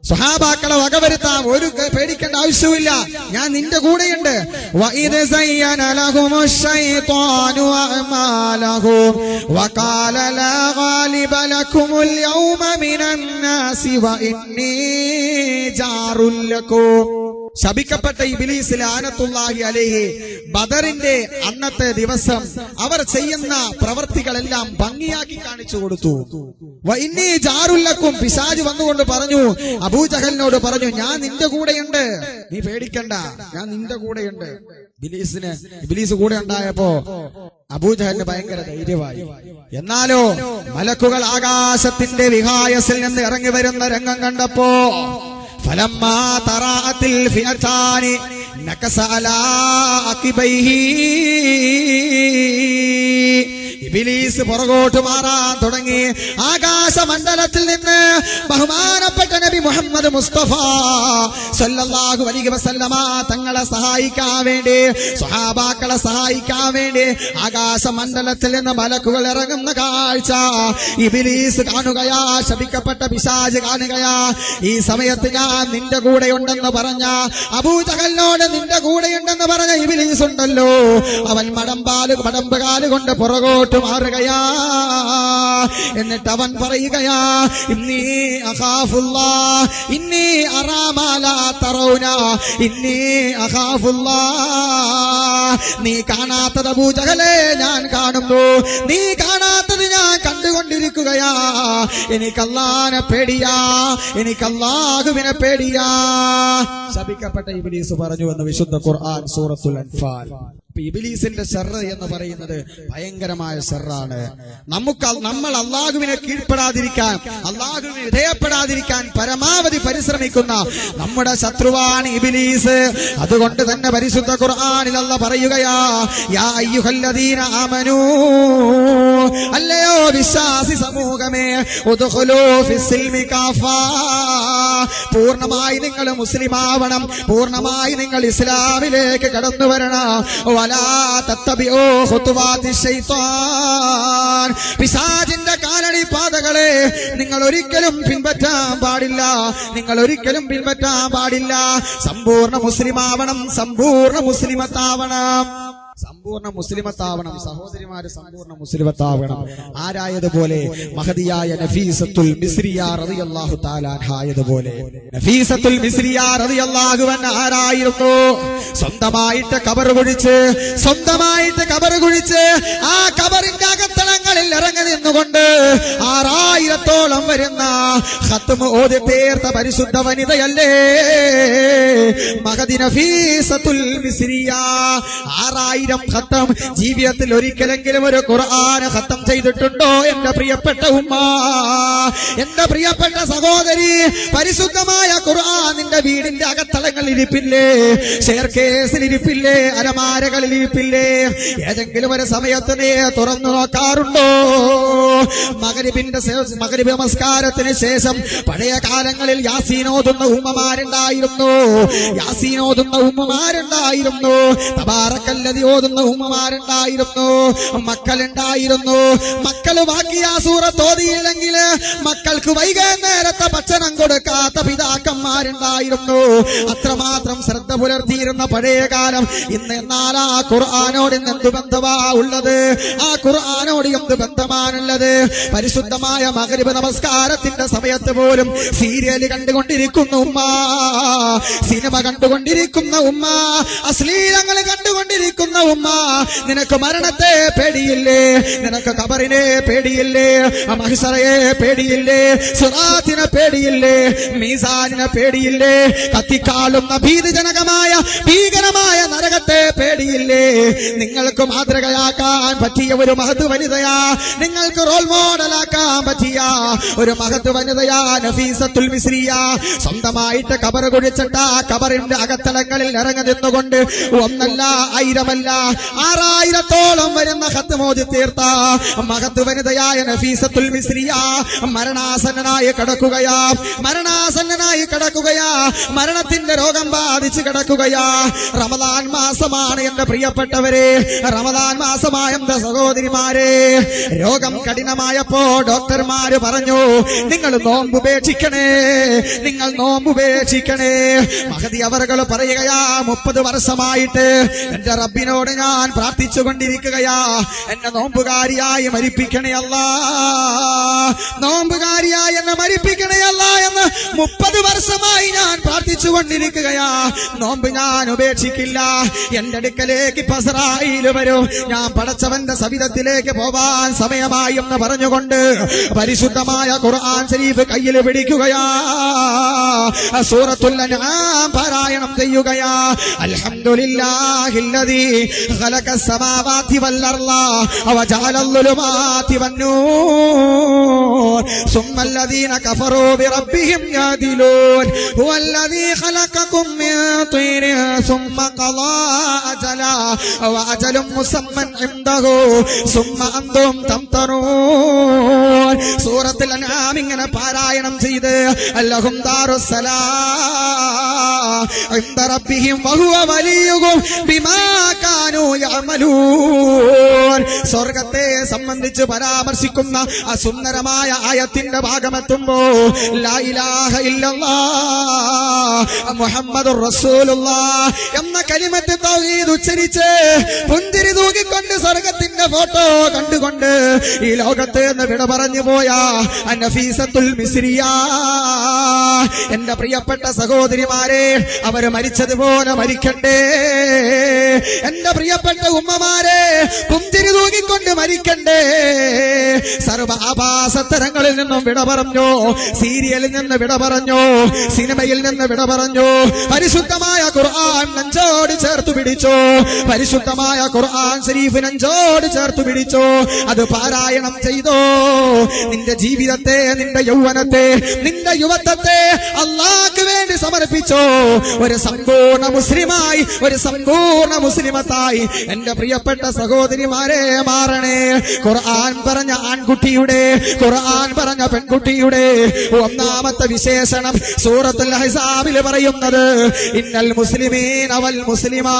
സ്വഹാബാക്കളെ വകവരുത്താൻ ഒരു പേടിക്കേണ്ട ആവശ്യമില്ല, ഞാൻ നിന്റെ കൂടെയുണ്ട്. വഇദ് സയ്യന ലഹുമുശ് ശൈത്വാനു അഅമാലഹും വഖാല ലാ ഗാലിബ ലകുമുൽ യൗമ മിനന്നാസി വഇന്നീ ജാറുൽ ലകും. ശപിക്കപ്പെട്ട ഇബ്ലീസ് ലഅനത്തുല്ലാഹി അലൈഹി ബദറിന്റെ അന്നത്തെ ദിവസം അവർ ചെയ്യുന്ന പ്രവർത്തികളെല്ലാം ഭംഗിയാക്കി കാണിച്ചു കൊടുത്തു. വഇന്നീ ജാറുൽ ലകും, പിശാച് വന്നുകൊണ്ട് പറഞ്ഞു, അബൂജഹലിനോട് പറഞ്ഞു, ഞാൻ നിന്റെ കൂടെയുണ്ട്, നീ പേടിക്കണ്ട, ഞാൻ നിന്റെ കൂടെയുണ്ട്. ഇബ്ലീസ് കൂടെ ഉണ്ടായപ്പോ അബൂജഹലിന് ഭയങ്കര ധൈര്യമായി. എന്നാലോ മലക്കുകൾ ആകാശത്തിന്റെ വിഹായസിൽ നിന്ന് ഇറങ്ങി വരുന്ന രംഗം കണ്ടപ്പോ ഫലമ്മാ തറാഅത്തിൽ ഫിഅതാനി നകസ അലാ അഖിബൈഹി, ഇബ്ലീസ് പുറകോട്ട് മാറാൻ തുടങ്ങി. ആകാശമണ്ഡലത്തിൽ നിന്ന് ബഹുമാനപ്പെട്ട നബി മുഹമ്മദ് മുസ്തഫ സല്ലല്ലാഹു അലൈഹി വസല്ലമ തങ്ങളെ സഹായിക്കാൻ വേണ്ടി, സ്വഹാബാക്കളെ സഹായിക്കാൻ വേണ്ടി ആകാശമണ്ഡലത്തിൽ നിന്ന് മലക്കുകൾ ഇറങ്ങുന്ന കാഴ്ച ഇബ്ലീസ് കാണുകയാ, ശപിക്കപ്പെട്ട പിശാച് കാണുകയാ. ഈ സമയത്ത് ഞാൻ നിന്റെ കൂടെയുണ്ടെന്ന് പറഞ്ഞ അബൂജഹലിനോട് നിന്റെ കൂടെയുണ്ടെന്ന് പറഞ്ഞ ഇബ്ലീസ് ഉണ്ടല്ലോ, അവൻ മടമ്പുകാല് കൊണ്ട് പുറകോട്ട് മാറുകയാ. എന്നിട്ട് അവൻ പറയുകയാ, ഇന്നി അഖാഫുല്ലാഹ് ഇന്നി അറാ മാ ലാ തറൗന ഇന്നി അഖാഫുല്ലാഹ്. നീ കാണാത്തത് അബൂജഹലേ ഞാൻ കാണുന്നു, നീ കാണാത്തത് ഞാൻ കണ്ടുകൊണ്ടിരിക്കുകയാ. എനിക്ക് അല്ലാഹുവിനെ പേടിയാ, എനിക്ക് അല്ലാഹുവിനെ പേടിയാ. ശപിക്കപ്പെട്ട ഇബ്ലീസ് പറഞ്ഞു എന്ന് വിശുദ്ധ ഖുർആൻ സൂറത്തുൽ അൻഫാൽ. ഇബ്ലീസിന്റെ ശർറ് എന്ന് പറയുന്നത് ഭയങ്കരമായ ശർറാണ്. നമ്മൾ അല്ലാഹുവിനെ കീഴ്പ്പെടാതിരിക്കാൻ, അല്ലാഹുവിനെ വിധേയപ്പെടാതിരിക്കാൻ പരമാവധി പരിശ്രമിക്കുന്ന നമ്മുടെ ശത്രുവാണ് ഇബ്ലീസ്. അതുകൊണ്ട് തന്നെ പരിശുദ്ധ ഖുർആനിൽ അല്ലാഹ് പറയുകയാ, യാ അയ്യുഹല്ലദീന ആമനൂ, അല്ലയോ വിശ്വാസി സമൂഹമേ, ഉദ്ഖുലൂ ഫിസ്സിൽമി കാഫാ, പൂർണ്ണമായി നിങ്ങൾ മുസ്ലിമാവണം, പൂർണ്ണമായി നിങ്ങൾ ഇസ്ലാമിലേക്ക് കടന്നു വരണം. വലാ തത്തബിഊ ഖുതുവാതി ശൈത്താൻ, പിശാചിന്റെ കാലടി പാതകളെ നിങ്ങൾ ഒരിക്കലും പിൻപറ്റാൻ പാടില്ല, നിങ്ങൾ ഒരിക്കലും പിൻപറ്റാൻ പാടില്ല. സമ്പൂർണ്ണ മുസ്ലിമാവണം, സമ്പൂർണ്ണ മുസ്ലിമത്താവണം, സമ്പൂർണ്ണ മുസ്ലിമത്താവണം. സഹോദരിമാര് സമ്പൂർണ്ണ മുസ്ലിമത്താവണം. ആരായതുപോലെ മഹദിയായ നഫീസത്തുൽ മിസ്രിയ റളിയല്ലാഹു തആല അൻഹായതുപോലെ. നഫീസത്തുൽ മിസ്രിയ റളിയല്ലാഹു അൻഹ ആരായിരുന്നു? സ്വന്തമായിട്ട് ഖബർ കുഴിച്ച് ആ ഖബറിന്റെ അകത്തളങ്ങളിൽ ഇറങ്ങി നിന്നുകൊണ്ട് 6000-ഓളം വരുന്ന ഖത്മ് ഓതി തീർത്ത പരിശുദ്ധ വനിതയല്ലേ മഹദി നഫീസത്തുൽ മിസ്രിയ. 6000 ഖത്തം ജീവിതത്തിൽ ഒരിക്കലെങ്കിലും ഒരു ഖുർആൻ ഖത്തം ചെയ്തിട്ടുണ്ടോ എന്റെ പ്രിയപ്പെട്ട ഉമ്മ, എന്റെ പ്രിയപ്പെട്ട സഹോദരി? പരിശുദ്ധമായ ഖുർആൻ നിന്റെ വീടിന്റെ അകത്തളങ്ങളിൽ ഇരിപ്പില്ലേ, ഷെയർകേസിൽ ഇരിപ്പില്ലേ, അലമാരകളിൽ ഇരിപ്പില്ലേ? ഏതെങ്കിലും ഒരു സമയത്ത് നീ തുറന്നു നോക്കാറുണ്ടോ? മഗ്രിബ് നമസ്കാരത്തിന് ശേഷം പഴയ കാലങ്ങളിൽ യാസീനോതുന്ന ഉമ്മമാരുണ്ടായിരുന്നു, തബാറക്കല്ലദി ഓതുന്ന ഉമ്മമാരുണ്ടായിരുന്നു, മക്കളുണ്ടായിരുന്നു. മക്കൾ ബാക്കി ആ സൂറത്ത് ഓതിയില്ലെങ്കിൽ മക്കൾക്ക് വൈകുന്നേരത്തെ ഭക്ഷണം കൊടുക്കാത്ത പിതാക്കന്മാരുണ്ടായിരുന്നു. അത്രമാത്രം ശ്രദ്ധ പുലർത്തിയിരുന്ന പഴയ കാലം. ഇന്ന് എന്നാൽ ആ ഖുർആനോട് എന്ത് ബന്ധമാ ഉള്ളത്? ആ ഖുർആനോട് എന്ത് ബന്ധമാണുള്ളത്? പരിശുദ്ധമായ മഗ്രിബ് നമസ്കാരത്തിന്റെ സമയത്ത് പോലും സീരിയൽ കണ്ടുകൊണ്ടിരിക്കുന്ന ഉമ്മ, സിനിമ കണ്ടുകൊണ്ടിരിക്കുന്ന ഉമ്മ, അശ്ലീലങ്ങൾ കണ്ടുകൊണ്ടിരിക്കുന്ന ഉമ്മ, നിനക്ക് മരണത്തെ പേടിയില്ലേ? നിനക്ക് ഖബറിനെ പേടിയില്ലേ? മഹ്ശറയെ പേടിയില്ലേ? സിറാത്തിനെ പേടിയില്ലേ? മീസാനിനെ പേടിയില്ലേ? കത്തിക്കാളുന്ന ഭീകരമായ നരകത്തെ പേടിയില്ലേ? നിങ്ങൾക്ക് മാതൃകയാക്കാൻ പറ്റിയ ഒരു മഹത് വനിതയാ, നിങ്ങൾക്ക് റോൾ മോഡലാക്കാൻ പറ്റിയ ഒരു മഹത് വനിതയാ നഫീസത്തുൽ മിസ്രിയ. സ്വന്തമായിട്ട് ഖബർ കുഴിച്ചിട്ട ഖബറിന്റെ അകത്തളങ്ങളിൽ ഇറങ്ങി നിന്നുകൊണ്ട് ഒന്നല്ല ആയിരമല്ല 6000-ഓളം വരുന്ന ഖത്മ് ഓതി തീർത്ത മഹത് വനിതയായ നഫീസത്തുൽ മിസ്രിയ മരണാസന്നനായി രോഗിയായി കിടക്കുകയാ, മരണത്തിന്റെ രോഗം ബാധിച്ച് കിടക്കുകയാ. റമദാൻ മാസമാണ് എന്റെ പ്രിയപ്പെട്ടവരെ, റമദാൻ മാസമായ എന്റെ സഹോദരിമാരെ. രോഗം കഠിനമായപ്പോ ഡോക്ടർമാര് പറഞ്ഞു, നിങ്ങൾ നോമ്പുപേക്ഷിക്കണേ, നിങ്ങൾ നോമ്പുപേക്ഷിക്കണേ. മഹദി അവറുകൾ പറയുകയാ, 30 വർഷമായിട്ട് എന്റെ റബ്ബിനോട് ഞാൻ പ്രാർത്ഥിച്ചുകൊണ്ടിരിക്കുകയാ, എന്നെ നോമ്പുകാരിയായി മരിപ്പിക്കണേ അല്ലാ, നോമ്പുകാരിയായി എന്നെ മരിപ്പിക്കണേ അല്ലാ എന്ന് 30 വർഷമായി ഞാൻ പ്രാർത്ഥിച്ചുകൊണ്ടിരിക്കുകയാ. നോമ്പ് ഞാൻ ഉപേക്ഷിക്കില്ല. എന്റെ അടുക്കലേക്ക് ഇസ്രായീൽ വരും, ഞാൻ പടച്ചവന്റെ സവിധത്തിലേക്ക് പോവാൻ സമയമായി എന്ന് പറഞ്ഞുകൊണ്ട് പരിശുദ്ധമായ ഖുർആൻ ശരീഫ് കയ്യിൽ പിടിക്കുകയാ, സൂറത്തുൽ അൻആം പാരായണം ചെയ്യുകയാ. അൽഹംദുലില്ലാഹില്ലദീ ഖലഖസ് സമാവാതി വൽ അർള വജഅലൽ ളുലുമാതി വന്നൂർ സുമ്മല്ലദീന കഫറൂ ബിറബ്ബിഹിം യഅദിലൂൻ ഹുവല്ലദീ ഖലഖകും മിൻ തീരിൻ സുമ്മ ഖളാ അജലാ വഅജലുൻ മുസമ്മൻ ഇൻദഹു സുമ്മ അൻതും തംതറൂൻ. സൂറത്തുൽ അൻആം ഇങ്ങനെ പാരായണം ചെയ്ത് അല്ലഹും ദാറുസ്സലാം ഇൻദ റബ്ബിഹിം വഹുവ വലിയുഹും ബിമാ കാനൂ യഅമലൂൻ. സ്വർഗ്ഗത്തെ സംബന്ധിച്ച് പരാമർശിക്കുന്ന ആ സുന്ദരമായ ആയത്തിന്റെ ഭാഗമെത്തുമ്പോ ലാ ഇലാഹ ഇല്ലല്ലാഹ് മുഹമ്മദുർ റസൂലുള്ളാഹ് എന്ന കലിമത്ത് തൗഹീദ് ഉച്ചരിച്ച് പുഞ്ചിരി തൂക്കിക്കൊണ്ട് സ്വർഗ്ഗത്തിന്റെ ഫോട്ടോ കണ്ടുകൊണ്ട് ഈ ലോകത്ത് നിന്ന് വിട പറഞ്ഞു പോയ നഫീസത്തുൽ മിസ്രിയ എന്റെ പ്രിയപ്പെട്ട സഹോദരിമാരെ, അവര് മരിച്ചതുപോലെ മരിക്കണ്ടേ. എന്റെ പ്രിയപ്പെട്ട ഉമ്മമാരെ, പുഞ്ചിരി തൂക്കിക്കൊണ്ട് മരിക്കണ്ടേ. സർവ ആഭാസത്തരങ്ങളിൽ നിന്നും വിട പറഞ്ഞു, സീരിയലിൽ നിന്ന് വിട പറഞ്ഞു, സിനിമയിൽ നിന്ന് വിട പറഞ്ഞു. പരിശുദ്ധമായ ഖുർആൻ നെഞ്ചോട് ചേർത്തു പിടിച്ചു, പരിശുദ്ധമായ ഖുർആൻ ശരീഫ് നെഞ്ചോട് ചേർത്തു പിടിച്ചു. അത് പാരായണം ചെയ്തോ. നിന്റെ ജീവിതത്തെ, നിന്റെ യൗവനത്തെ, നിന്റെ യുവത്വത്തെ അല്ലാഹുവിന് വേണ്ടി സമർപ്പിച്ചോ. ഒരു സമ്പൂർണ്ണ മുസ്ലിമായി, ഒരു സമ്പൂർണ്ണ മുസ്ലിമത്തായി എന്റെ പ്രിയപ്പെട്ട സഹോദരിമാരെ മാറണേ. ഖുർആൻ പറഞ്ഞ ആൺകുട്ടിയുടെ, ഖുർആൻ പറഞ്ഞ പെൺകുട്ടിയുടെ ഒന്നാമത്തെ വിശേഷണം സൂറത്തുൽ അഹ്സാബിൽ പറയുന്നത് ഇന്നൽ മുസ്ലിമീന വൽ മുസ്ലിമാത്ത്